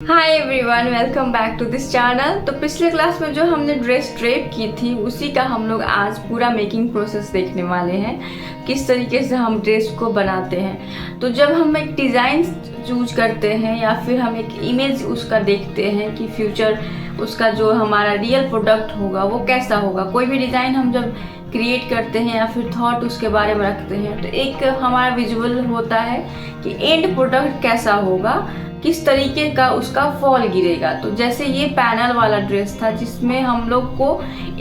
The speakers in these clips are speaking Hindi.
Hi everyone, welcome back to this channel. तो पिछले क्लास में जो हमने ड्रेस ड्रेप की थी उसी का हम लोग आज पूरा मेकिंग प्रोसेस देखने वाले हैं, किस तरीके से हम ड्रेस को बनाते हैं। तो जब हम एक डिज़ाइन चूज करते हैं या फिर हम एक इमेज उसका देखते हैं कि फ्यूचर उसका जो हमारा रियल प्रोडक्ट होगा वो कैसा होगा, कोई भी डिज़ाइन हम जब क्रिएट करते हैं या फिर थॉट उसके बारे में रखते हैं तो एक हमारा विजुअल होता है कि एंड प्रोडक्ट कैसा होगा, किस तरीके का उसका फॉल गिरेगा। तो जैसे ये पैनल वाला ड्रेस था जिसमें हम लोग को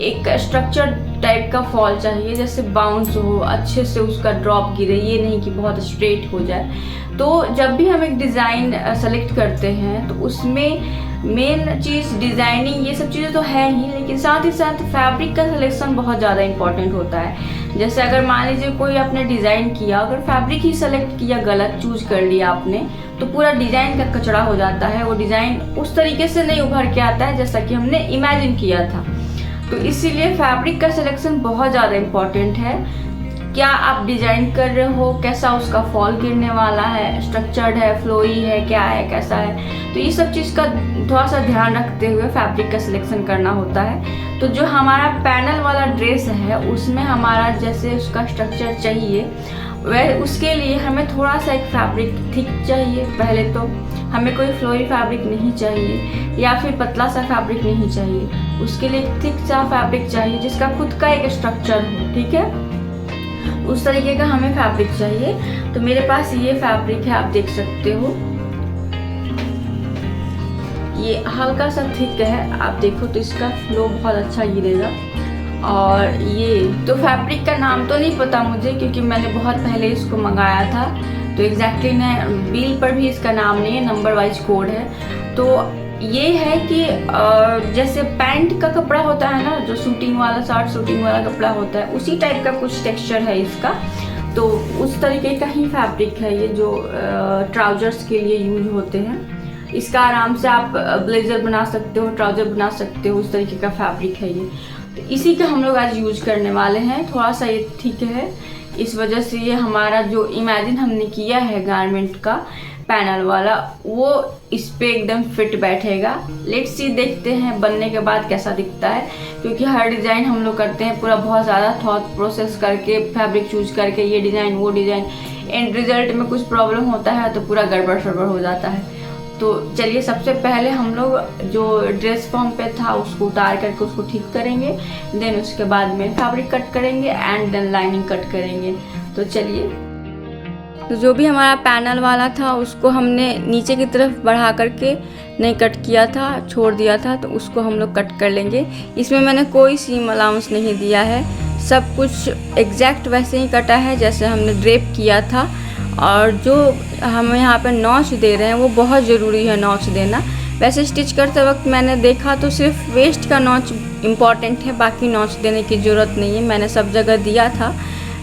एक स्ट्रक्चर टाइप का फॉल चाहिए, जैसे बाउंस हो, अच्छे से उसका ड्रॉप गिरे, ये नहीं कि बहुत स्ट्रेट हो जाए। तो जब भी हम एक डिज़ाइन सेलेक्ट करते हैं तो उसमें मेन चीज़ डिज़ाइनिंग ये सब चीज़ें तो है ही, लेकिन साथ ही साथ फैब्रिक का सिलेक्शन बहुत ज़्यादा इंपॉर्टेंट होता है। जैसे अगर मान लीजिए कोई आपने डिज़ाइन किया, अगर फैब्रिक ही सेलेक्ट किया, गलत चूज कर लिया आपने, तो पूरा डिज़ाइन का कचरा हो जाता है। वो डिज़ाइन उस तरीके से नहीं उभर के आता है जैसा कि हमने इमेजिन किया था। तो इसीलिए फैब्रिक का सिलेक्शन बहुत ज़्यादा इम्पॉर्टेंट है। क्या आप डिजाइन कर रहे हो, कैसा उसका फॉल गिरने वाला है, स्ट्रक्चर्ड है, फ्लोई है, क्या है, कैसा है, तो ये सब चीज़ का थोड़ा सा ध्यान रखते हुए फैब्रिक का सिलेक्शन करना होता है। तो जो हमारा पैनल वाला ड्रेस है उसमें हमारा जैसे उसका स्ट्रक्चर चाहिए वह उसके लिए हमें थोड़ा सा एक फैब्रिक थिक चाहिए। पहले तो हमें कोई फ्लोई फैब्रिक नहीं चाहिए या फिर पतला सा फैब्रिक नहीं चाहिए, उसके लिए थिक सा फैब्रिक चाहिए जिसका खुद का एक स्ट्रक्चर हो, ठीक है, उस तरीके का हमें फैब्रिक चाहिए। तो मेरे पास ये फैब्रिक है, आप देख सकते हो, ये हल्का सा थिक है, आप देखो तो इसका फ्लो बहुत अच्छा गिरेगा। और ये तो फैब्रिक का नाम तो नहीं पता मुझे क्योंकि मैंने बहुत पहले इसको मंगाया था, तो एग्जैक्टली मैं बिल पर भी इसका नाम नहीं है, नंबर वाइज कोड है। तो ये है कि जैसे पैंट का कपड़ा होता है ना, जो शूटिंग वाला, शॉर्ट शूटिंग वाला कपड़ा होता है, उसी टाइप का कुछ टेक्सचर है इसका। तो उस तरीके का ही फैब्रिक है ये, जो ट्राउजर्स के लिए यूज होते हैं। इसका आराम से आप ब्लेजर बना सकते हो, ट्राउजर बना सकते हो, उस तरीके का फैब्रिक है ये। तो इसी का हम लोग आज यूज करने वाले हैं। थोड़ा सा ये ठीक है, इस वजह से ये हमारा जो इमेजिन हमने किया है गारमेंट का पैनल वाला, वो इस पे एकदम फिट बैठेगा। लेट्स सी, देखते हैं बनने के बाद कैसा दिखता है, क्योंकि हर डिज़ाइन हम लोग करते हैं पूरा बहुत ज़्यादा थॉट प्रोसेस करके, फैब्रिक चूज करके, ये डिज़ाइन वो डिज़ाइन, एंड रिजल्ट में कुछ प्रॉब्लम होता है तो पूरा गड़बड़ शड़बड़ हो जाता है। तो चलिए सबसे पहले हम लोग जो ड्रेस फॉर्म पे था उसको उतार करके उसको ठीक करेंगे, देन उसके बाद में फैब्रिक कट करेंगे एंड देन लाइनिंग कट करेंगे। तो चलिए, तो जो भी हमारा पैनल वाला था उसको हमने नीचे की तरफ बढ़ा करके नहीं कट किया था, छोड़ दिया था, तो उसको हम लोग कट कर लेंगे। इसमें मैंने कोई सीम अलाउंस नहीं दिया है, सब कुछ एग्जैक्ट वैसे ही कटा है जैसे हमने ड्रेप किया था। और जो हम यहाँ पे नॉच दे रहे हैं वो बहुत ज़रूरी है नॉच देना। वैसे स्टिच करते वक्त मैंने देखा तो सिर्फ वेस्ट का नॉच इम्पॉर्टेंट है, बाकी नॉच देने की ज़रूरत नहीं है। मैंने सब जगह दिया था,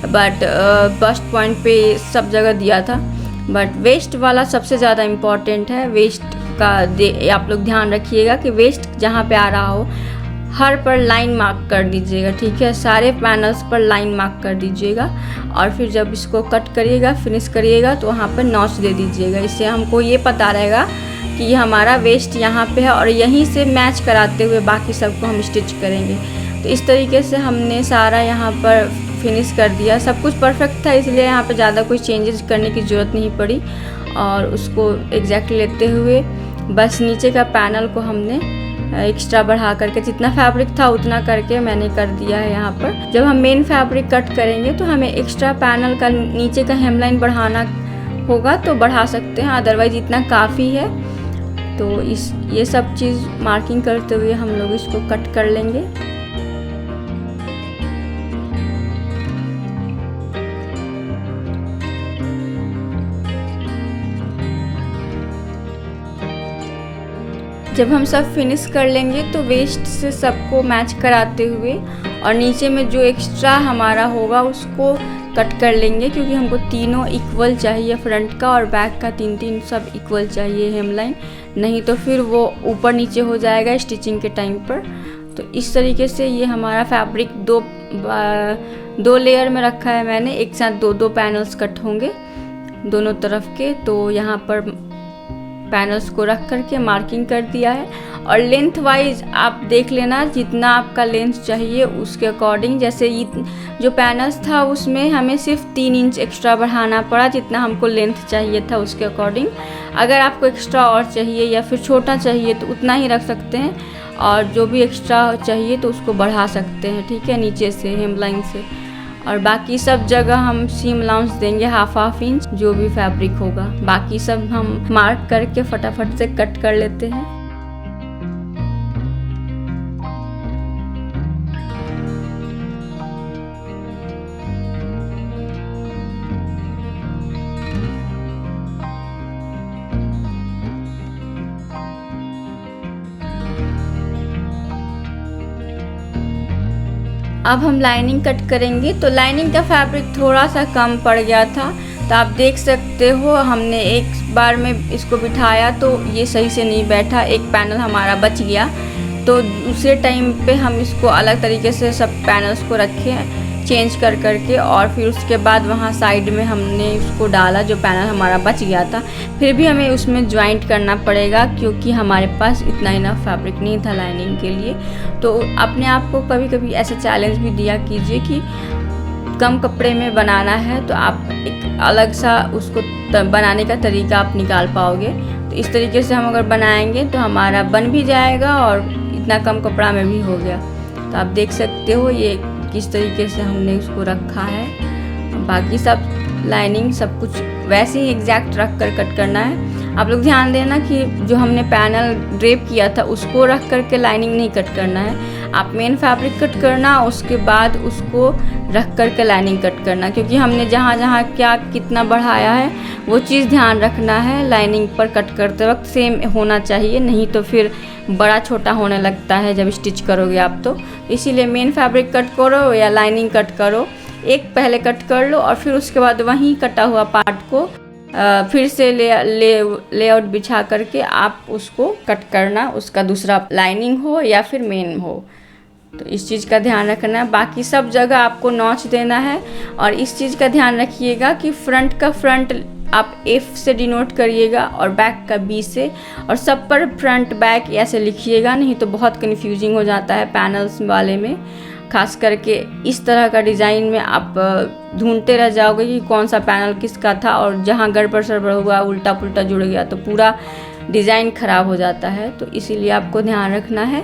बट बस्ट पॉइंट पे सब जगह दिया था, बट वेस्ट वाला सबसे ज़्यादा इम्पॉर्टेंट है। वेस्ट का आप लोग ध्यान रखिएगा कि वेस्ट जहाँ पे आ रहा हो हर पर लाइन मार्क कर दीजिएगा, ठीक है, सारे पैनल्स पर लाइन मार्क कर दीजिएगा। और फिर जब इसको कट करिएगा, फिनिश करिएगा, तो वहाँ पर नॉच दे दीजिएगा। इससे हमको ये पता रहेगा कि ये हमारा वेस्ट यहाँ पे है और यहीं से मैच कराते हुए बाकी सबको हम स्टिच करेंगे। तो इस तरीके से हमने सारा यहाँ पर फिनिश कर दिया। सब कुछ परफेक्ट था, इसलिए यहाँ पे ज़्यादा कोई चेंजेस करने की ज़रूरत नहीं पड़ी। और उसको एग्जैक्टली लेते हुए बस नीचे का पैनल को हमने एक्स्ट्रा बढ़ा करके, जितना फैब्रिक था उतना करके मैंने कर दिया है यहाँ पर। जब हम मेन फैब्रिक कट करेंगे तो हमें एक्स्ट्रा पैनल का नीचे का हेमलाइन बढ़ाना होगा तो बढ़ा सकते हैं, अदरवाइज इतना काफ़ी है। तो ये सब चीज़ मार्किंग करते हुए हम लोग इसको कट कर लेंगे। जब हम सब फिनिश कर लेंगे तो वेस्ट से सबको मैच कराते हुए और नीचे में जो एक्स्ट्रा हमारा होगा उसको कट कर लेंगे, क्योंकि हमको तीनों इक्वल चाहिए, फ्रंट का और बैक का तीन सब इक्वल चाहिए हेमलाइन, नहीं तो फिर वो ऊपर नीचे हो जाएगा स्टिचिंग के टाइम पर। तो इस तरीके से ये हमारा फैब्रिक दो लेयर में रखा है मैंने, एक साथ दो पैनल्स कट होंगे दोनों तरफ के। तो यहाँ पर पैनल्स को रख करके मार्किंग कर दिया है। और लेंथ वाइज आप देख लेना जितना आपका लेंथ चाहिए उसके अकॉर्डिंग। जैसे जो पैनल्स था उसमें हमें सिर्फ 3 इंच एक्स्ट्रा बढ़ाना पड़ा, जितना हमको लेंथ चाहिए था उसके अकॉर्डिंग। अगर आपको एक्स्ट्रा और चाहिए या फिर छोटा चाहिए तो उतना ही रख सकते हैं, और जो भी एक्स्ट्रा चाहिए तो उसको बढ़ा सकते हैं, ठीक है, नीचे से हेमलाइन से। और बाकी सब जगह हम सीम अलाउंस देंगे हाफ इंच, जो भी फैब्रिक होगा। बाकी सब हम मार्क करके फटाफट से कट कर लेते हैं। अब हम लाइनिंग कट करेंगे। तो लाइनिंग का फैब्रिक थोड़ा सा कम पड़ गया था, तो आप देख सकते हो हमने एक बार में इसको बिठाया तो ये सही से नहीं बैठा, एक पैनल हमारा बच गया। तो दूसरे टाइम पे हम इसको अलग तरीके से सब पैनल्स को रखे चेंज कर करके, और फिर उसके बाद वहाँ साइड में हमने उसको डाला जो पैनल हमारा बच गया था। फिर भी हमें उसमें ज्वाइंट करना पड़ेगा क्योंकि हमारे पास इतना इनफ फैब्रिक नहीं था लाइनिंग के लिए। तो अपने आप को कभी कभी ऐसा चैलेंज भी दिया कीजिए कि कम कपड़े में बनाना है तो आप एक अलग सा उसको बनाने का तरीका आप निकाल पाओगे। तो इस तरीके से हम अगर बनाएंगे तो हमारा बन भी जाएगा और इतना कम कपड़ा में भी हो गया। तो आप देख सकते हो ये किस तरीके से हमने उसको रखा है। बाकी सब लाइनिंग सब कुछ वैसे ही एग्जैक्ट रख कर कट करना है। आप लोग ध्यान देना कि जो हमने पैनल ड्रेप किया था उसको रख करके लाइनिंग नहीं कट करना है। आप मेन फैब्रिक कट करना, उसके बाद उसको रख करके लाइनिंग कट करना, क्योंकि हमने जहाँ जहाँ क्या कितना बढ़ाया है वो चीज़ ध्यान रखना है। लाइनिंग पर कट करते वक्त सेम होना चाहिए, नहीं तो फिर बड़ा छोटा होने लगता है जब स्टिच करोगे आप। तो इसीलिए मेन फैब्रिक कट करो या लाइनिंग कट करो, एक पहले कट कर लो और फिर उसके बाद वहीं कटा हुआ पार्ट को फिर से लेआउट बिछा करके आप उसको कट करना, उसका दूसरा लाइनिंग हो या फिर मेन हो। तो इस चीज़ का ध्यान रखना है। बाकी सब जगह आपको नॉच देना है, और इस चीज़ का ध्यान रखिएगा कि फ्रंट का फ्रंट आप F से डिनोट करिएगा और बैक का B से, और सब पर फ्रंट बैक ऐसे लिखिएगा, नहीं तो बहुत कन्फ्यूजिंग हो जाता है पैनल्स वाले में। खास करके इस तरह का डिज़ाइन में आप ढूंढते रह जाओगे कि कौन सा पैनल किसका था, और जहाँ गड़बड़ सड़बड़ हुआ उल्टा पुल्टा जुड़ गया तो पूरा डिज़ाइन ख़राब हो जाता है। तो इसीलिए आपको ध्यान रखना है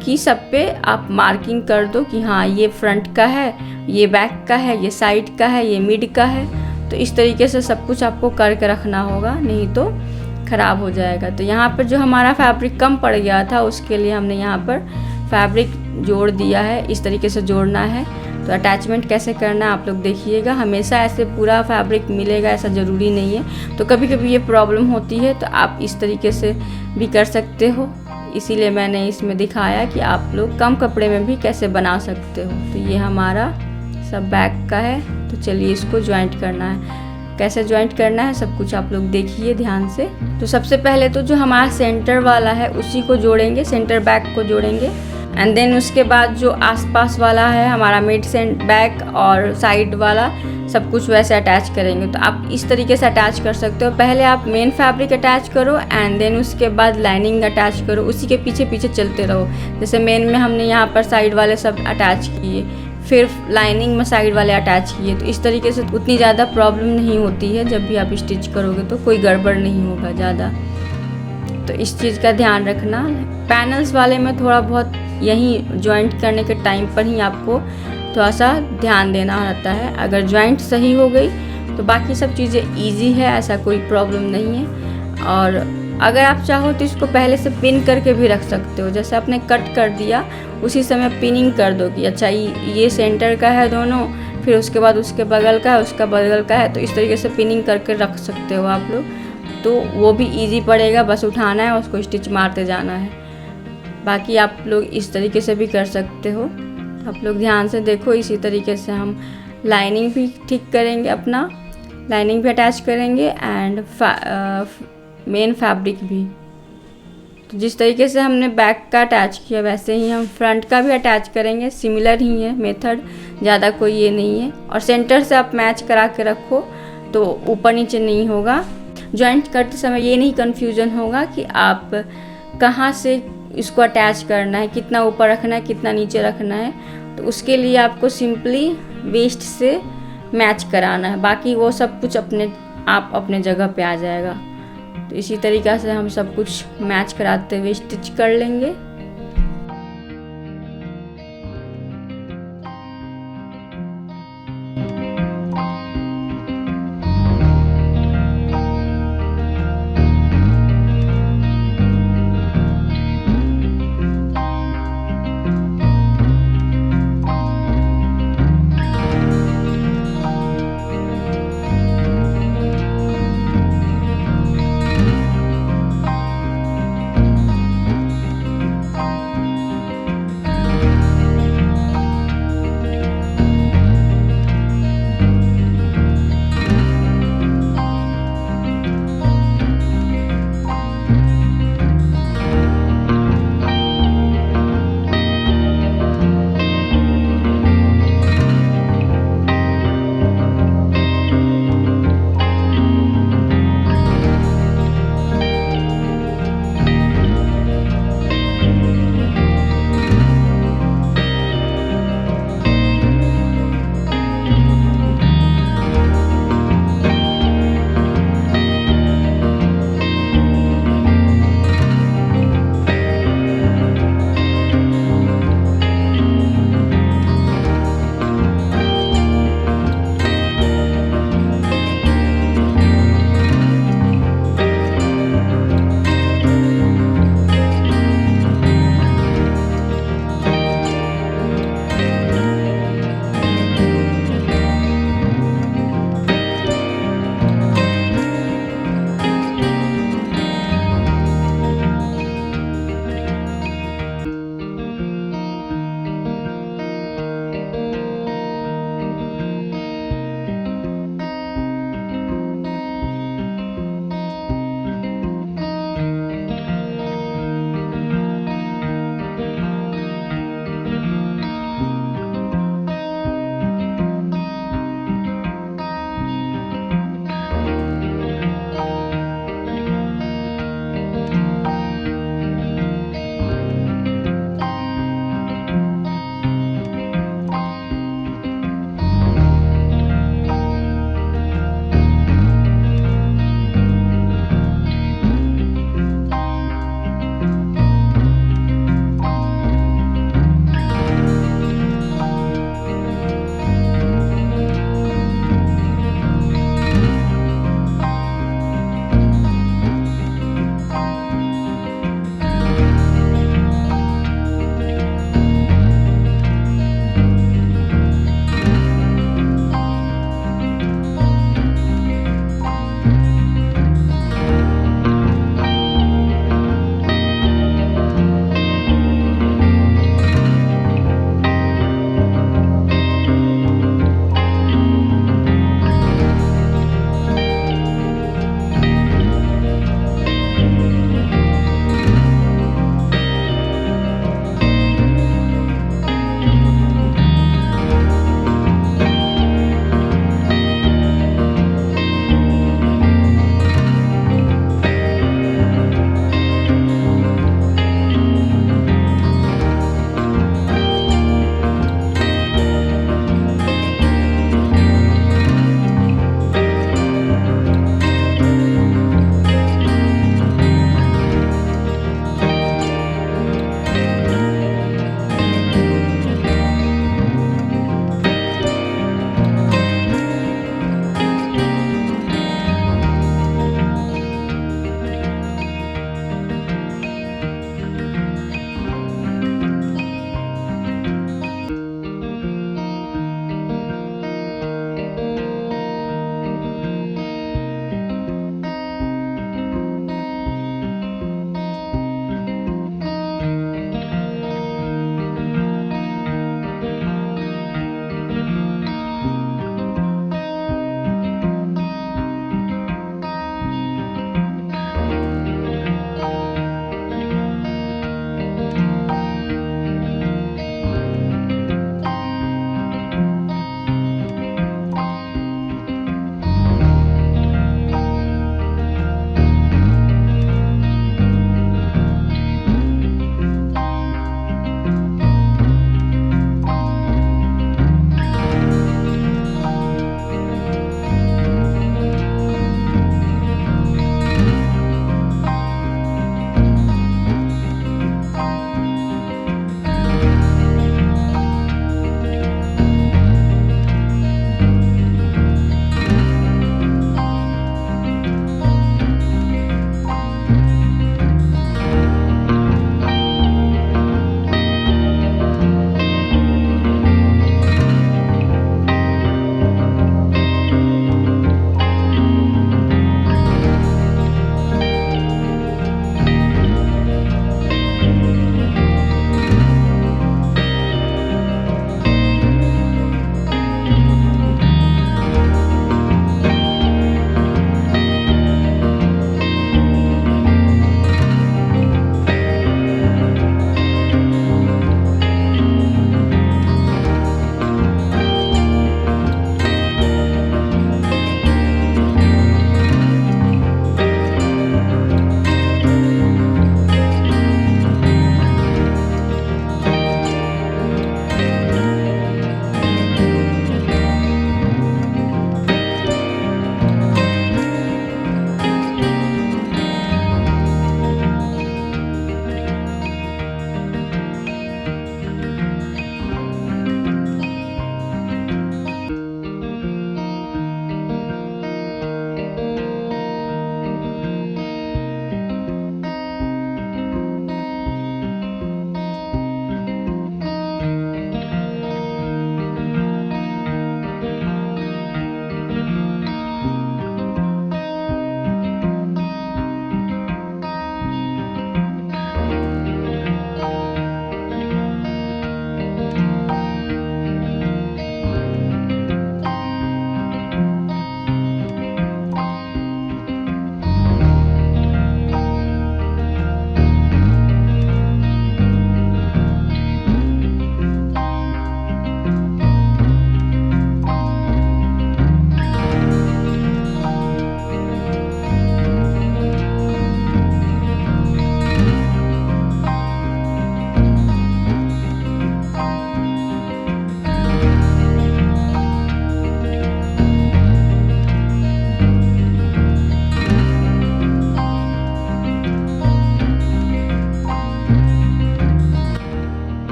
कि सब पे आप मार्किंग कर दो कि हाँ ये फ्रंट का है, ये बैक का है, ये साइड का है, ये मिड का है। तो इस तरीके से सब कुछ आपको करके रखना होगा, नहीं तो ख़राब हो जाएगा। तो यहाँ पर जो हमारा फैब्रिक कम पड़ गया था उसके लिए हमने यहाँ पर फैब्रिक जोड़ दिया है। इस तरीके से जोड़ना है। तो अटैचमेंट कैसे करना है आप लोग देखिएगा। हमेशा ऐसे पूरा फैब्रिक मिलेगा ऐसा ज़रूरी नहीं है, तो कभी कभी ये प्रॉब्लम होती है, तो आप इस तरीके से भी कर सकते हो। इसीलिए मैंने इसमें दिखाया कि आप लोग कम कपड़े में भी कैसे बना सकते हो। तो ये हमारा सब बैक का है। तो चलिए इसको ज्वाइंट करना है। कैसे ज्वाइंट करना है सब कुछ आप लोग देखिए ध्यान से। तो सबसे पहले तो जो हमारा सेंटर वाला है उसी को जोड़ेंगे, सेंटर बैक को जोड़ेंगे, एंड देन उसके बाद जो आसपास वाला है हमारा मिड सेंट बैक और साइड वाला सब कुछ वैसे अटैच करेंगे। तो आप इस तरीके से अटैच कर सकते हो। पहले आप मेन फैब्रिक अटैच करो एंड देन उसके बाद लाइनिंग अटैच करो, उसी के पीछे पीछे चलते रहो। जैसे मेन में हमने यहाँ पर साइड वाले सब अटैच किए, फिर लाइनिंग में साइड वाले अटैच किए। तो इस तरीके से उतनी ज़्यादा प्रॉब्लम नहीं होती है, जब भी आप स्टिच करोगे तो कोई गड़बड़ नहीं होगा ज़्यादा। तो इस चीज़ का ध्यान रखना। पैनल्स वाले में थोड़ा बहुत यहीं जॉइंट करने के टाइम पर ही आपको थोड़ा सा ध्यान देना रहता है। अगर जॉइंट सही हो गई तो बाकी सब चीज़ें इजी है, ऐसा कोई प्रॉब्लम नहीं है। और अगर आप चाहो तो इसको पहले से पिन करके भी रख सकते हो। जैसे आपने कट कर दिया उसी समय पिनिंग कर दो कि अच्छा ये सेंटर का है दोनों, फिर उसके बाद उसके बगल का है, उसका बगल का है। तो इस तरीके से पिनिंग करके रख सकते हो आप लोग, तो वो भी इजी पड़ेगा। बस उठाना है, उसको स्टिच मारते जाना है। बाकी आप लोग इस तरीके से भी कर सकते हो। आप लोग ध्यान से देखो। इसी तरीके से हम लाइनिंग भी ठीक करेंगे, अपना लाइनिंग भी अटैच करेंगे एंड मेन फैब्रिक भी। तो जिस तरीके से हमने बैक का अटैच किया वैसे ही हम फ्रंट का भी अटैच करेंगे। सिमिलर ही है मेथड, ज़्यादा कोई ये नहीं है। और सेंटर से आप मैच करा के रखो तो ऊपर नीचे नहीं होगा। जॉइंट करते समय ये नहीं कन्फ्यूज़न होगा कि आप कहाँ से इसको अटैच करना है, कितना ऊपर रखना है, कितना नीचे रखना है। तो उसके लिए आपको सिंपली वेस्ट से मैच कराना है, बाकी वो सब कुछ अपने जगह पे आ जाएगा। तो इसी तरीक़ा से हम सब कुछ मैच कराते हुए स्टिच कर लेंगे।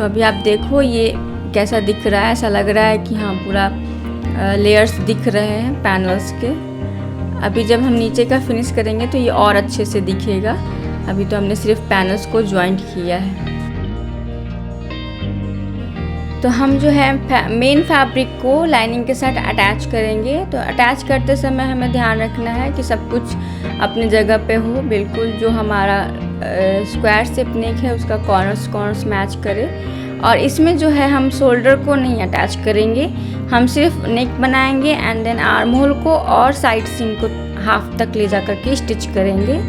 तो अभी आप देखो ये कैसा दिख रहा है। ऐसा लग रहा है कि हाँ पूरा लेयर्स दिख रहे हैं पैनल्स के। अभी जब हम नीचे का फिनिश करेंगे तो ये और अच्छे से दिखेगा। अभी तो हमने सिर्फ पैनल्स को ज्वाइंट किया है। तो हम जो है मेन फैब्रिक को लाइनिंग के साथ अटैच करेंगे। तो अटैच करते समय हमें ध्यान रखना है कि सब कुछ अपनी जगह पे हो, बिल्कुल जो हमारा स्क्वायर शेप नेक है उसका कॉर्नर्स मैच करे। और इसमें जो है हम शोल्डर को नहीं अटैच करेंगे, हम सिर्फ नेक बनाएंगे एंड देन आर्म होल को और साइड सीम को हाफ तक ले जा करके स्टिच करेंगे।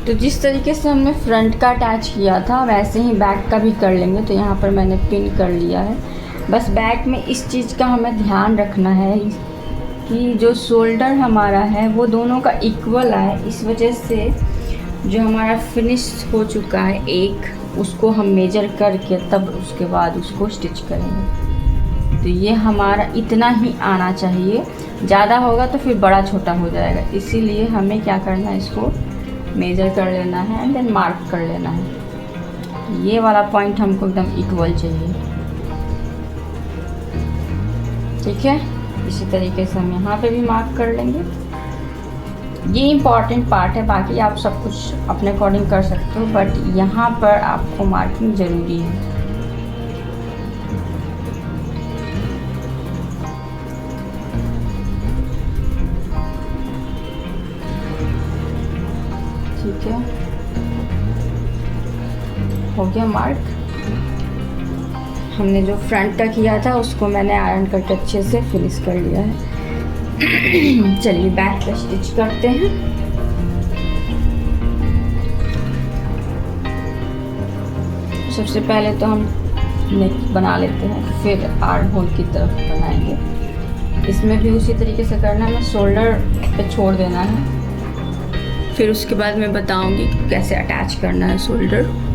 तो जिस तरीके से हमने फ्रंट का अटैच किया था वैसे ही बैक का भी कर लेंगे। तो यहाँ पर मैंने पिन कर लिया है। बस बैक में इस चीज़ का हमें ध्यान रखना है कि जो शोल्डर हमारा है वो दोनों का इक्वल आए। इस वजह से जो हमारा फिनिश हो चुका है एक, उसको हम मेजर करके तब उसके बाद उसको स्टिच करेंगे। तो ये हमारा इतना ही आना चाहिए, ज़्यादा होगा तो फिर बड़ा छोटा हो जाएगा। इसीलिए हमें क्या करना है, इसको मेजर कर लेना है एंड देन मार्क कर लेना है। ये वाला पॉइंट हमको एकदम इक्वल चाहिए, ठीक है। इसी तरीके से हम यहाँ पे भी मार्क कर लेंगे। ये इम्पॉर्टेंट पार्ट है, बाकी आप सब कुछ अपने अकॉर्डिंग कर सकते हो, बट यहाँ पर आपको मार्किंग ज़रूरी है। ठीक है, हो गया मार्क। हमने जो फ्रंट का किया था उसको मैंने आयरन करके अच्छे से फिनिश कर लिया है। चलिए बैक पे स्टिच करते हैं। सबसे पहले तो हम नेक बना लेते हैं, फिर आर्म होल की तरफ बनाएंगे। इसमें भी उसी तरीके से करना है, शोल्डर पे छोड़ देना है, फिर उसके बाद मैं बताऊंगी कैसे अटैच करना है शोल्डर।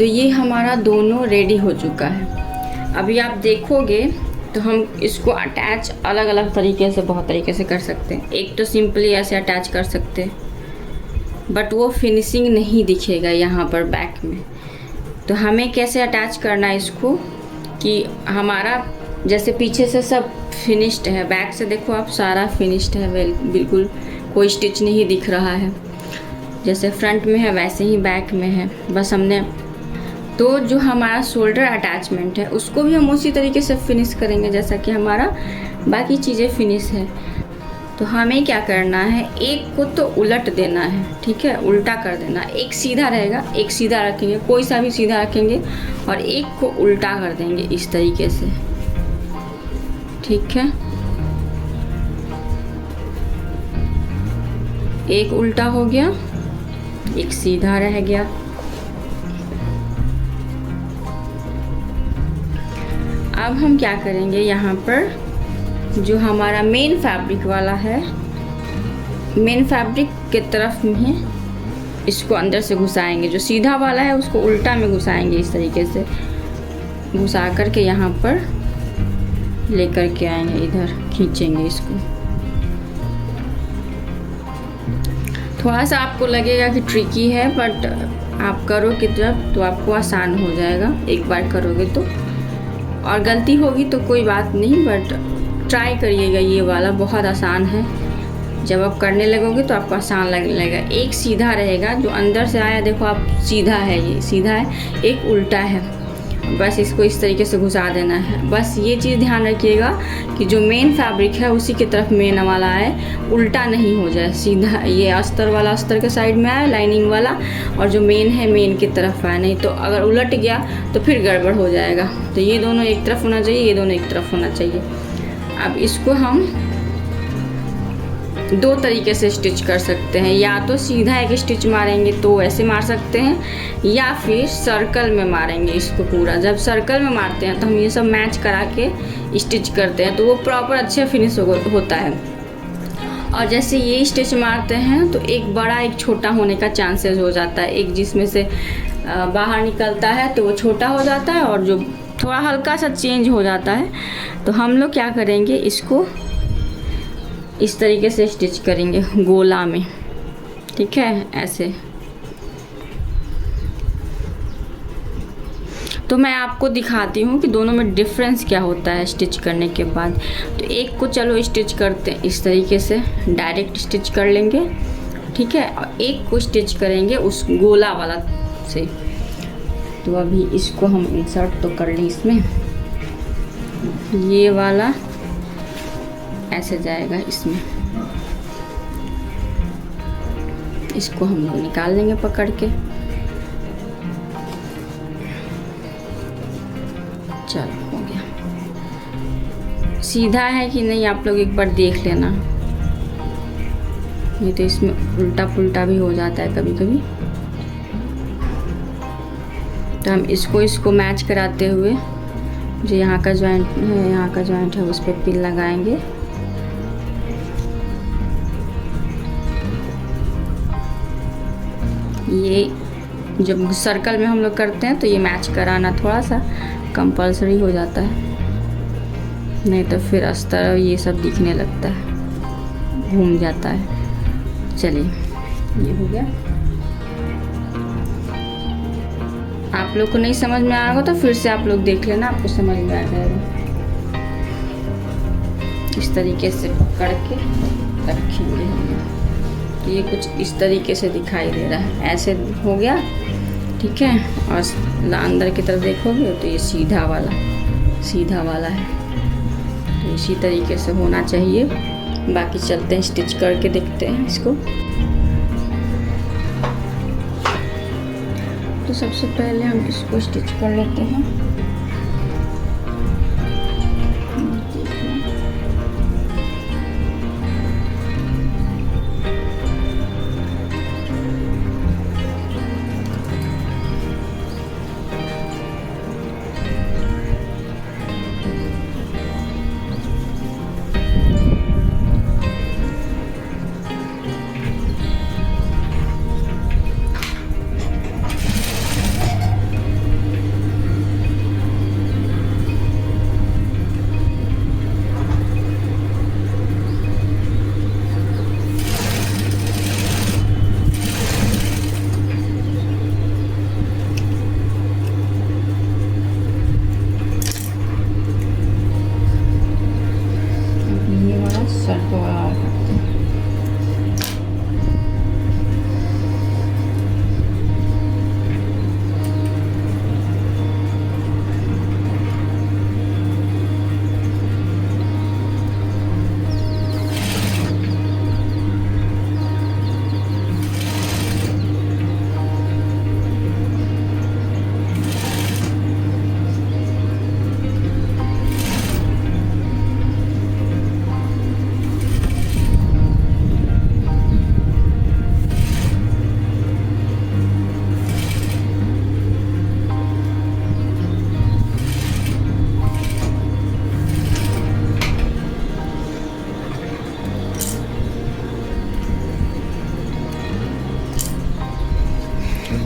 तो ये हमारा दोनों रेडी हो चुका है। अभी आप देखोगे तो हम इसको अटैच अलग अलग तरीके से, बहुत तरीके से कर सकते हैं। एक तो सिंपली ऐसे अटैच कर सकते हैं, बट वो फिनिशिंग नहीं दिखेगा यहाँ पर बैक में। तो हमें कैसे अटैच करना है इसको कि हमारा जैसे पीछे से सब फिनिश्ड है, बैक से देखो आप सारा फिनिश्ड है, बिल्कुल कोई स्टिच नहीं दिख रहा है। जैसे फ्रंट में है वैसे ही बैक में है। बस हमने तो जो हमारा शोल्डर अटैचमेंट है उसको भी हम उसी तरीके से फिनिश करेंगे जैसा कि हमारा बाकी चीज़ें फिनिश है। तो हमें क्या करना है, एक को तो उलट देना है, ठीक है, उल्टा कर देना। एक सीधा रहेगा, एक सीधा रखेंगे, कोई सा भी सीधा रखेंगे, और एक को उल्टा कर देंगे इस तरीके से, ठीक है। एक उल्टा हो गया, एक सीधा रह गया। अब हम क्या करेंगे, यहाँ पर जो हमारा मेन फैब्रिक वाला है, मेन फैब्रिक के तरफ में इसको अंदर से घुसाएंगे। जो सीधा वाला है उसको उल्टा में घुसाएंगे, इस तरीके से घुसा करके यहाँ पर लेकर के आएंगे, इधर खींचेंगे इसको। थोड़ा सा आपको लगेगा कि ट्रिकी है, बट आप करोगे तो आपको आसान हो जाएगा एक बार करोगे तो। और गलती होगी तो कोई बात नहीं, बट ट्राई करिएगा, ये वाला बहुत आसान है। जब आप करने लगोगे तो आपको आसान लगने लगेगा। एक सीधा रहेगा, जो अंदर से आया देखो आप, सीधा है, ये सीधा है, एक उल्टा है। बस इसको इस तरीके से घुसा देना है। बस ये चीज़ ध्यान रखिएगा कि जो मेन फैब्रिक है उसी की तरफ मेन वाला है, उल्टा नहीं हो जाए। सीधा ये अस्तर वाला अस्तर के साइड में आए, लाइनिंग वाला, और जो मेन है मेन की तरफ आए, नहीं तो अगर उलट गया तो फिर गड़बड़ हो जाएगा। तो ये दोनों एक तरफ होना चाहिए, ये दोनों एक तरफ होना चाहिए। अब इसको हम दो तरीके से स्टिच कर सकते हैं, या तो सीधा एक स्टिच मारेंगे तो ऐसे मार सकते हैं, या फिर सर्कल में मारेंगे इसको पूरा। जब सर्कल में मारते हैं तो हम ये सब मैच करा के स्टिच करते हैं, तो वो प्रॉपर अच्छे फिनिश होता है। और जैसे ये स्टिच मारते हैं तो एक बड़ा एक छोटा होने का चांसेस हो जाता है। एक जिसमें से बाहर निकलता है तो वो छोटा हो जाता है, और जो थोड़ा हल्का सा चेंज हो जाता है। तो हम लोग क्या करेंगे, इसको इस तरीके से स्टिच करेंगे गोला में, ठीक है, ऐसे। तो मैं आपको दिखाती हूँ कि दोनों में डिफरेंस क्या होता है स्टिच करने के बाद। तो एक को चलो स्टिच करते हैं इस तरीके से, डायरेक्ट स्टिच कर लेंगे, ठीक है, और एक को स्टिच करेंगे उस गोला वाला से। तो अभी इसको हम इंसर्ट तो कर लें इसमें, ये वाला ऐसे जाएगा इसमें, इसको हम लोग निकाल लेंगे पकड़ के। चलो हो गया। सीधा है कि नहीं आप लोग एक बार देख लेना, नहीं तो इसमें उल्टा पुल्टा भी हो जाता है कभी कभी। तो हम इसको मैच कराते हुए, जो यहाँ का जॉइंट है उस पर पिन लगाएंगे। ये जब सर्कल में हम लोग करते हैं तो ये मैच कराना थोड़ा सा कंपलसरी हो जाता है, नहीं तो फिर अस्तर ये सब दिखने लगता है, घूम जाता है। चलिए ये हो गया। आप लोग को नहीं समझ में आएगा तो फिर से आप लोग देख लेना, आपको समझ में आ जाएगा। इस तरीके से पकड़ के रखेंगे। तो ये कुछ इस तरीके से दिखाई दे रहा है, ऐसे हो गया, ठीक है। और अंदर की तरफ देखोगे तो ये सीधा वाला है। तो इसी तरीके से होना चाहिए। बाकी चलते हैं स्टिच करके देखते हैं इसको। तो सबसे पहले हम इसको स्टिच कर लेते हैं। सर को और करते हैं।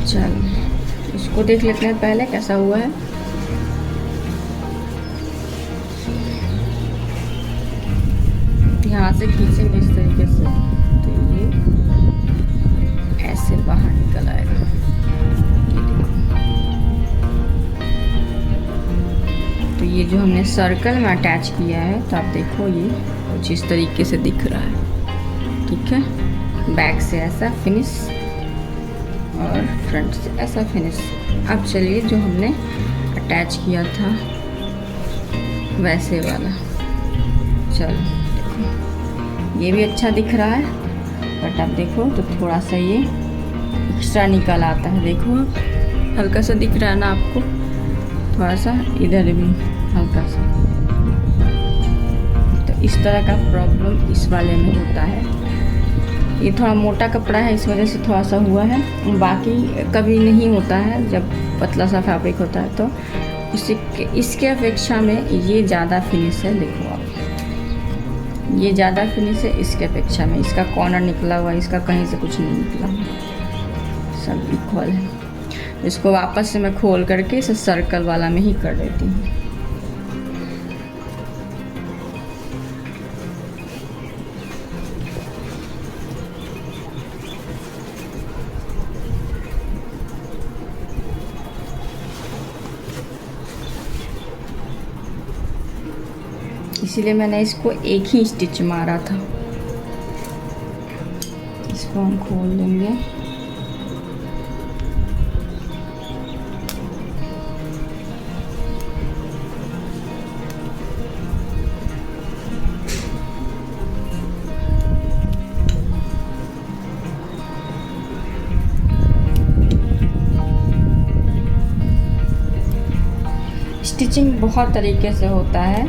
चलो इसको देख लेते हैं पहले कैसा हुआ है। यहाँ से खींचेंगे इस तरीके से तो ये ऐसे बाहर निकल आएगा। तो ये जो हमने सर्कल में अटैच किया है तो आप देखो ये कुछ इस तरीके से दिख रहा है। ठीक है, बैक से ऐसा फिनिश और फ्रंट से ऐसा फिनिश। अब चलिए जो हमने अटैच किया था वैसे वाला, चलो देखो ये भी अच्छा दिख रहा है, बट अब देखो तो थोड़ा सा ये एक्स्ट्रा निकल आता है। देखो हल्का सा दिख रहा है ना आपको, थोड़ा सा इधर भी हल्का सा। तो इस तरह का प्रॉब्लम इस वाले में होता है। ये थोड़ा मोटा कपड़ा है इस वजह से थोड़ा सा हुआ है, बाकी कभी नहीं होता है जब पतला सा फैब्रिक होता है। तो इसके अपेक्षा में ये ज़्यादा फिनिश है। देखो आप, ये ज़्यादा फिनिश है इसके अपेक्षा में। इसका कॉर्नर निकला हुआ है, इसका कहीं से कुछ नहीं निकला, सब इक्वल है। इसको वापस से मैं खोल करके इसे सर्कल वाला में ही कर देती हूँ। इसीलिए मैंने इसको एक ही स्टिच मारा था। इसको हम खोल लेंगे। स्टिचिंग बहुत तरीके से होता है,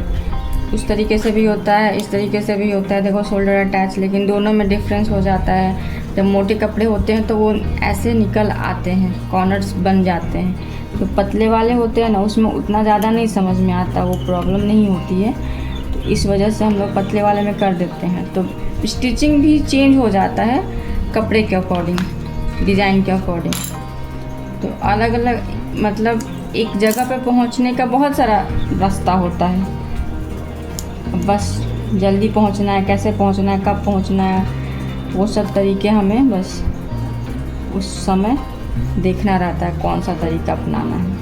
उस तरीके से भी होता है, इस तरीके से भी होता है। देखो शोल्डर अटैच, लेकिन दोनों में डिफरेंस हो जाता है। जब मोटे कपड़े होते हैं तो वो ऐसे निकल आते हैं, कॉर्नर्स बन जाते हैं। जो पतले वाले होते हैं ना उसमें उतना ज़्यादा नहीं समझ में आता, वो प्रॉब्लम नहीं होती है। तो इस वजह से हम लोग पतले वाले में कर देते हैं। तो स्टिचिंग भी चेंज हो जाता है कपड़े के अकॉर्डिंग, डिज़ाइन के अकॉर्डिंग। तो अलग अलग मतलब एक जगह पे पहुंचने का बहुत सारा रास्ता होता है। बस जल्दी पहुंचना है, कैसे पहुंचना है, कब पहुंचना है, वो सब तरीके हमें बस उस समय देखना रहता है कौन सा तरीका अपनाना है।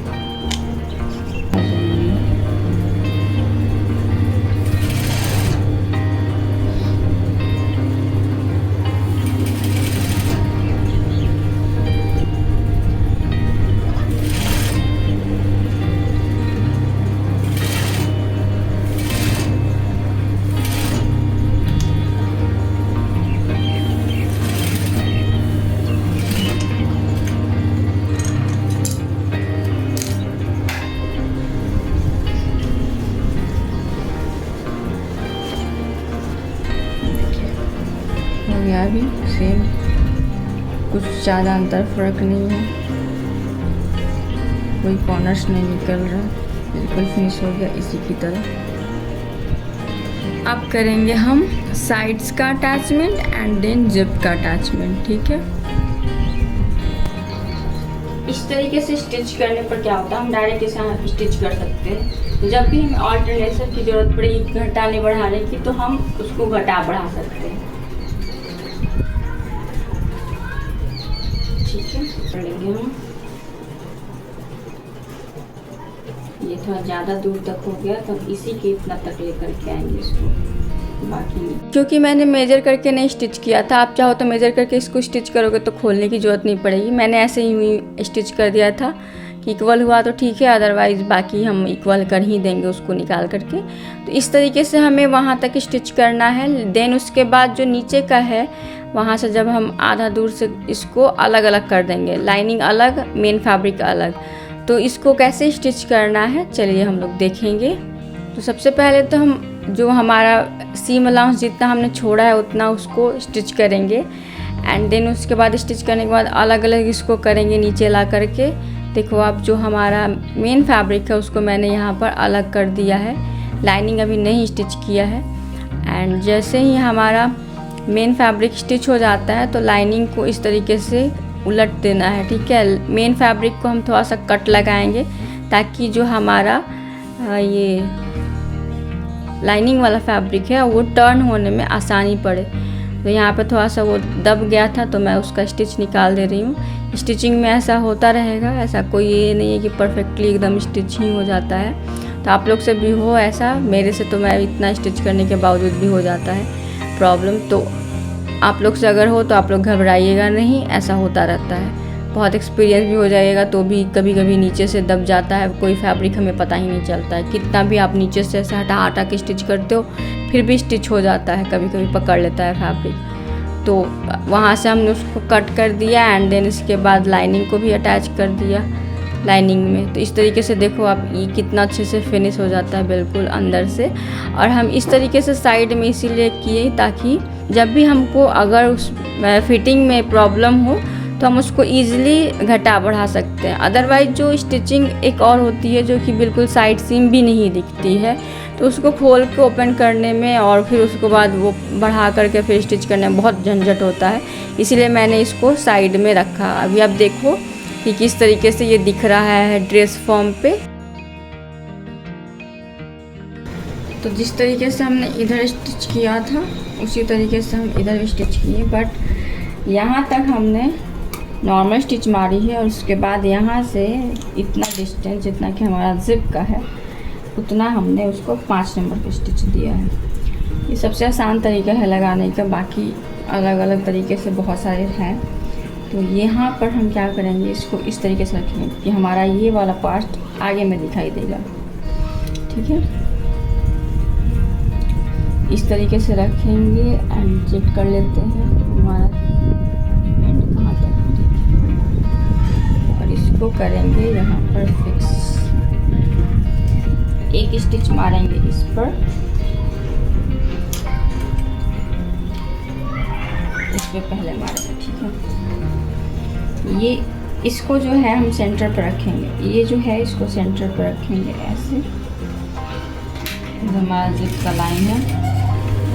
यहाँ भी सेम, कुछ ज़्यादा अंतर फ़र्क नहीं है, कोई कॉर्नर्स नहीं निकल रहा, बिल्कुल फिनिश हो गया इसी की तरह। अब करेंगे हम साइड्स का अटैचमेंट एंड देन जिप का अटैचमेंट। ठीक है, इस तरीके से स्टिच करने पर क्या होता है, हम डायरेक्ट इसे स्टिच कर सकते हैं। जब भी हमें ऑल्टरनेशन की ज़रूरत पड़ेगी घटाने बढ़ाने की, तो हम उसको घटा बढ़ा सकते हैं। ठीक है, पढ़ेंगे हम। ये थोड़ा ज़्यादा दूर तक हो गया तो इसी के इतना तक लेकर के आएंगे इसको। बाकी नहीं, क्योंकि मैंने मेजर करके नहीं स्टिच किया था। आप चाहो तो मेजर करके इसको स्टिच करोगे तो खोलने की ज़रूरत नहीं पड़ेगी। मैंने ऐसे ही स्टिच कर दिया था कि इक्वल हुआ तो ठीक है, अदरवाइज़ बाकी हम इक्वल कर ही देंगे उसको निकाल करके। तो इस तरीके से हमें वहाँ तक स्टिच करना है। देन उसके बाद जो नीचे का है वहाँ से जब हम आधा दूर से इसको अलग अलग कर देंगे, लाइनिंग अलग, मेन फैब्रिक अलग। तो इसको कैसे स्टिच करना है चलिए हम लोग देखेंगे। तो सबसे पहले तो हम जो हमारा सीम अलाउंस जितना हमने छोड़ा है उतना उसको स्टिच करेंगे। एंड देन उसके बाद स्टिच करने के बाद अलग अलग इसको करेंगे नीचे ला करके। देखो आप, जो हमारा मेन फैब्रिक है उसको मैंने यहाँ पर अलग कर दिया है, लाइनिंग अभी नहीं स्टिच किया है। एंड जैसे ही हमारा मेन फैब्रिक स्टिच हो जाता है तो लाइनिंग को इस तरीके से उलट देना है, ठीक है। मेन फैब्रिक को हम थोड़ा सा कट लगाएंगे ताकि जो हमारा ये लाइनिंग वाला फैब्रिक है वो टर्न होने में आसानी पड़े। तो यहाँ पे थोड़ा सा वो दब गया था तो मैं उसका स्टिच निकाल दे रही हूँ। स्टिचिंग में ऐसा होता रहेगा, ऐसा कोई ये नहीं है कि परफेक्टली एकदम स्टिच ही हो जाता है। तो आप लोग से भी हो ऐसा, मेरे से तो मैं इतना स्टिच करने के बावजूद भी हो जाता है प्रॉब्लम। तो आप लोग से अगर हो तो आप लोग घबराइएगा नहीं, ऐसा होता रहता है। बहुत एक्सपीरियंस भी हो जाएगा तो भी कभी कभी नीचे से दब जाता है कोई फैब्रिक, हमें पता ही नहीं चलता है। कितना भी आप नीचे से ऐसे हटा हटा के स्टिच करते हो फिर भी स्टिच हो जाता है, कभी कभी पकड़ लेता है फैब्रिक। तो वहाँ से हमने उसको कट कर दिया एंड देन इसके बाद लाइनिंग को भी अटैच कर दिया लाइनिंग में। तो इस तरीके से देखो आप, ये कितना अच्छे से फिनिश हो जाता है बिल्कुल अंदर से। और हम इस तरीके से साइड में इसीलिए किए ताकि जब भी हमको अगर उस फिटिंग में प्रॉब्लम हो तो हम उसको ईजिली घटा बढ़ा सकते हैं। अदरवाइज जो स्टिचिंग एक और होती है जो कि बिल्कुल साइड सीम भी नहीं दिखती है, तो उसको खोल के ओपन करने में और फिर उसके बाद वो बढ़ा करके फिर स्टिच करने में बहुत झंझट होता है। इसीलिए मैंने इसको साइड में रखा। अभी आप देखो कि किस तरीके से ये दिख रहा है ड्रेस फॉर्म पे। तो जिस तरीके से हमने इधर स्टिच किया था उसी तरीके से हम इधर भी स्टिच किए, बट यहाँ तक हमने नॉर्मल स्टिच मारी है और उसके बाद यहाँ से इतना डिस्टेंस जितना कि हमारा जिप का है उतना हमने उसको 5 नंबर पे स्टिच दिया है। ये सबसे आसान तरीका है लगाने का, बाकी अलग अलग तरीके से बहुत सारे हैं। तो यहाँ पर हम क्या करेंगे, इसको इस तरीके से रखेंगे कि हमारा ये वाला पार्ट आगे में दिखाई देगा, ठीक है। इस तरीके से रखेंगे एंड चेक कर लेते हैं हमारा एंड कहाँ तक, और इसको करेंगे यहाँ पर फिक्स। एक स्टिच मारेंगे इस पर, इस पे पहले मारेंगे, ठीक है। ये इसको जो है हम सेंटर पर रखेंगे, ये जो है इसको सेंटर पर रखेंगे ऐसे। हमारा जिप का लाइन है,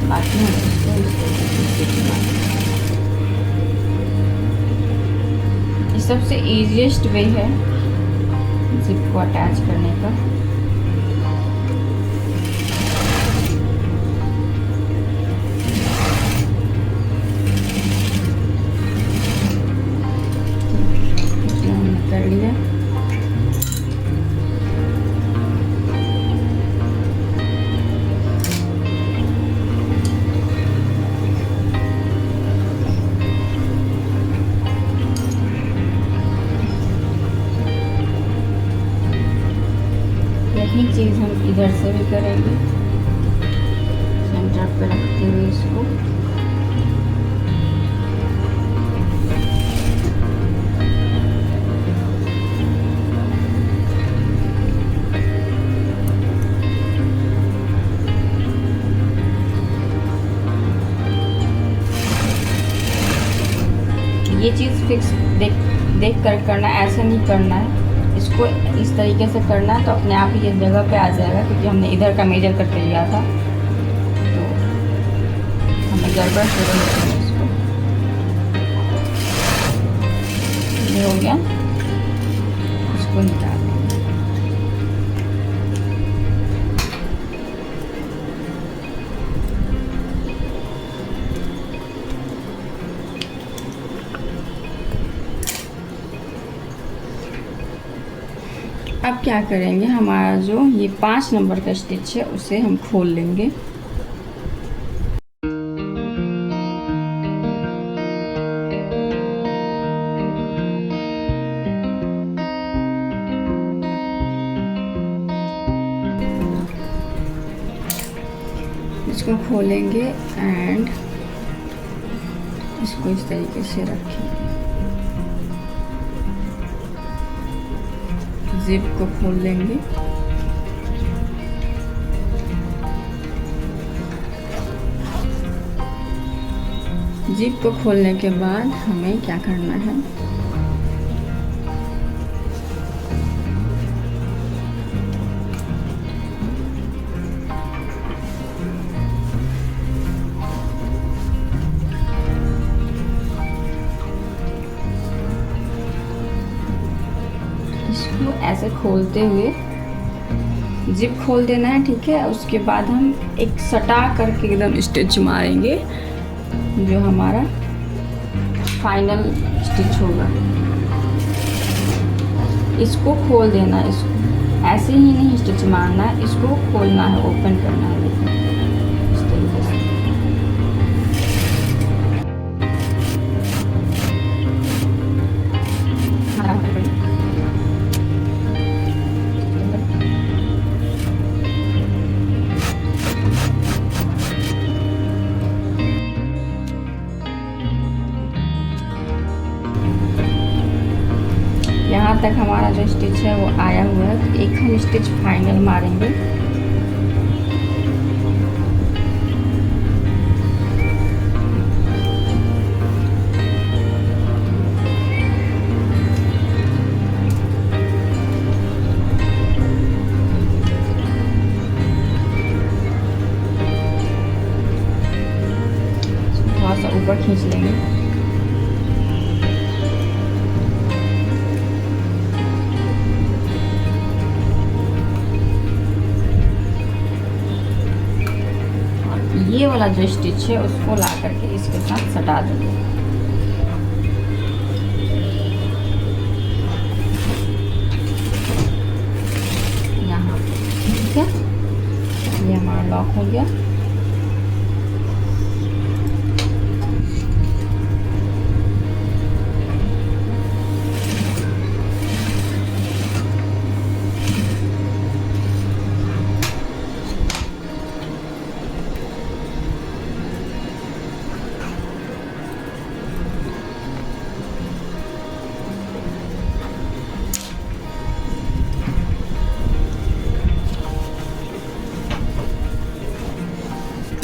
बाकी हम इसको इस तरीके से स्टिच मारेंगे। ये सबसे ईजीएस्ट वे है जिप को अटैच करने का। कर लिया, यही चीज़ हम इधर से भी करेंगे, सेंटर पे रखते हुए इसको। ये चीज़ फिक्स देख कर करना, ऐसा नहीं करना है, इसको इस तरीके से करना है तो अपने आप ही ये जगह पे आ जाएगा, क्योंकि हमने इधर का मेजर करके लिया था तो हमें गड़बड़ हो रही है। इसको ये हो गया, इसको निकाल देंगे। अब क्या करेंगे, हमारा जो ये 5 नंबर का स्टिच है उसे हम खोल लेंगे। इसको खोलेंगे एंड इसको इस तरीके से रखेंगे, जिप को खोल लेंगे। जिप को खोलने के बाद हमें क्या करना है, इसको ऐसे खोलते हुए जिप खोल देना है, ठीक है। उसके बाद हम एक सटा करके एकदम स्टिच मारेंगे, जो हमारा फाइनल स्टिच होगा। इसको खोल देना, इसको ऐसे ही नहीं स्टिच मारना है, इसको खोलना है, ओपन करना है, इस तरीके से। यहाँ तक हमारा जो स्टिच है वो आया हुआ है, तो एक हम स्टिच फाइनल मारेंगे। थोड़ा सा ऊपर खींच लेंगे। ये वाला जो स्टिच है उसको ला करके इसके साथ सटा देंगे। यहाँ ठीक है, ये हमारा लॉक हो गया।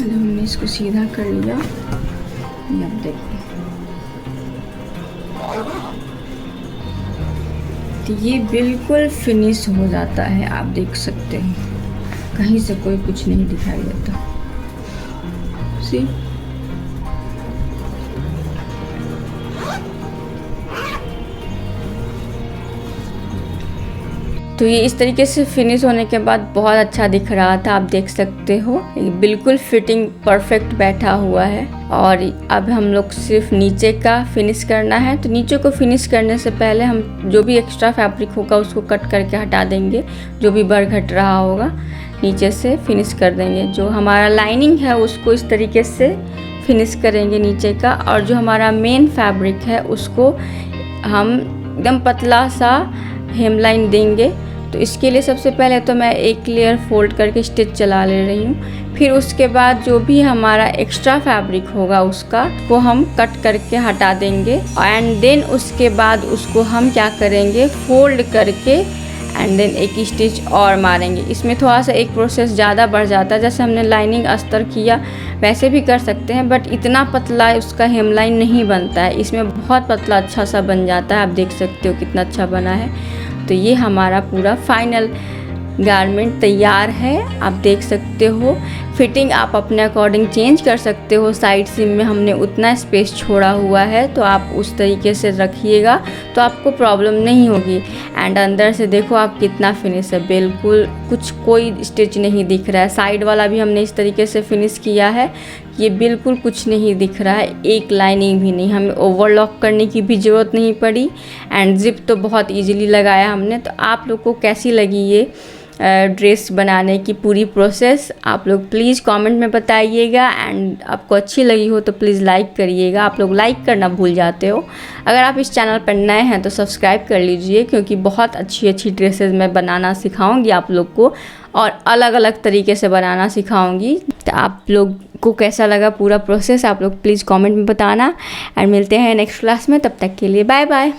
हमने इसको सीधा कर लिया, ये अब देखो, तो ये बिल्कुल फिनिश हो जाता है। आप देख सकते हैं, कहीं से कोई कुछ नहीं दिखाई देता। सी तो ये इस तरीके से फिनिश होने के बाद बहुत अच्छा दिख रहा था। आप देख सकते हो बिल्कुल फिटिंग परफेक्ट बैठा हुआ है। और अब हम लोग सिर्फ नीचे का फिनिश करना है। तो नीचे को फिनिश करने से पहले हम जो भी एक्स्ट्रा फैब्रिक होगा उसको कट करके हटा देंगे, जो भी बढ़ घट रहा होगा नीचे से फिनिश कर देंगे। जो हमारा लाइनिंग है उसको इस तरीके से फिनिश करेंगे नीचे का, और जो हमारा मेन फैब्रिक है उसको हम एकदम पतला सा हेमलाइन देंगे। तो इसके लिए सबसे पहले तो मैं एक लेयर फोल्ड करके स्टिच चला ले रही हूँ। फिर उसके बाद जो भी हमारा एक्स्ट्रा फैब्रिक होगा उसका वो हम कट करके हटा देंगे, एंड देन उसके बाद उसको हम क्या करेंगे, फोल्ड करके एंड देन एक स्टिच और मारेंगे। इसमें थोड़ा सा एक प्रोसेस ज़्यादा बढ़ जाता है, जैसे हमने लाइनिंग अस्तर किया वैसे भी कर सकते हैं, बट इतना पतला उसका हेमलाइन नहीं बनता है। इसमें बहुत पतला अच्छा सा बन जाता है। आप देख सकते हो कितना अच्छा बना है। तो ये हमारा पूरा फाइनल गारमेंट तैयार है। आप देख सकते हो फिटिंग आप अपने अकॉर्डिंग चेंज कर सकते हो। साइड सीम में हमने उतना स्पेस छोड़ा हुआ है, तो आप उस तरीके से रखिएगा तो आपको प्रॉब्लम नहीं होगी। एंड अंदर से देखो आप कितना फिनिश है, बिल्कुल कुछ कोई स्टिच नहीं दिख रहा है। साइड वाला भी हमने इस तरीके से फिनिश किया है, ये बिल्कुल कुछ नहीं दिख रहा है, एक लाइनिंग भी नहीं। हमें ओवरलॉक करने की भी ज़रूरत नहीं पड़ी, एंड जिप तो बहुत ईजिली लगाया हमने। तो आप लोग को कैसी लगी ये ड्रेस बनाने की पूरी प्रोसेस, आप लोग प्लीज़ कमेंट में बताइएगा। एंड आपको अच्छी लगी हो तो प्लीज़ लाइक करिएगा। आप लोग लाइक करना भूल जाते हो। अगर आप इस चैनल पर नए हैं तो सब्सक्राइब कर लीजिए, क्योंकि बहुत अच्छी अच्छी ड्रेसेस मैं बनाना सिखाऊंगी आप लोग को, और अलग अलग तरीके से बनाना सिखाऊंगी। तो आप लोग को कैसा लगा पूरा प्रोसेस, आप लोग प्लीज़ कमेंट में बताना। एंड मिलते हैं नेक्स्ट क्लास में, तब तक के लिए बाय बाय।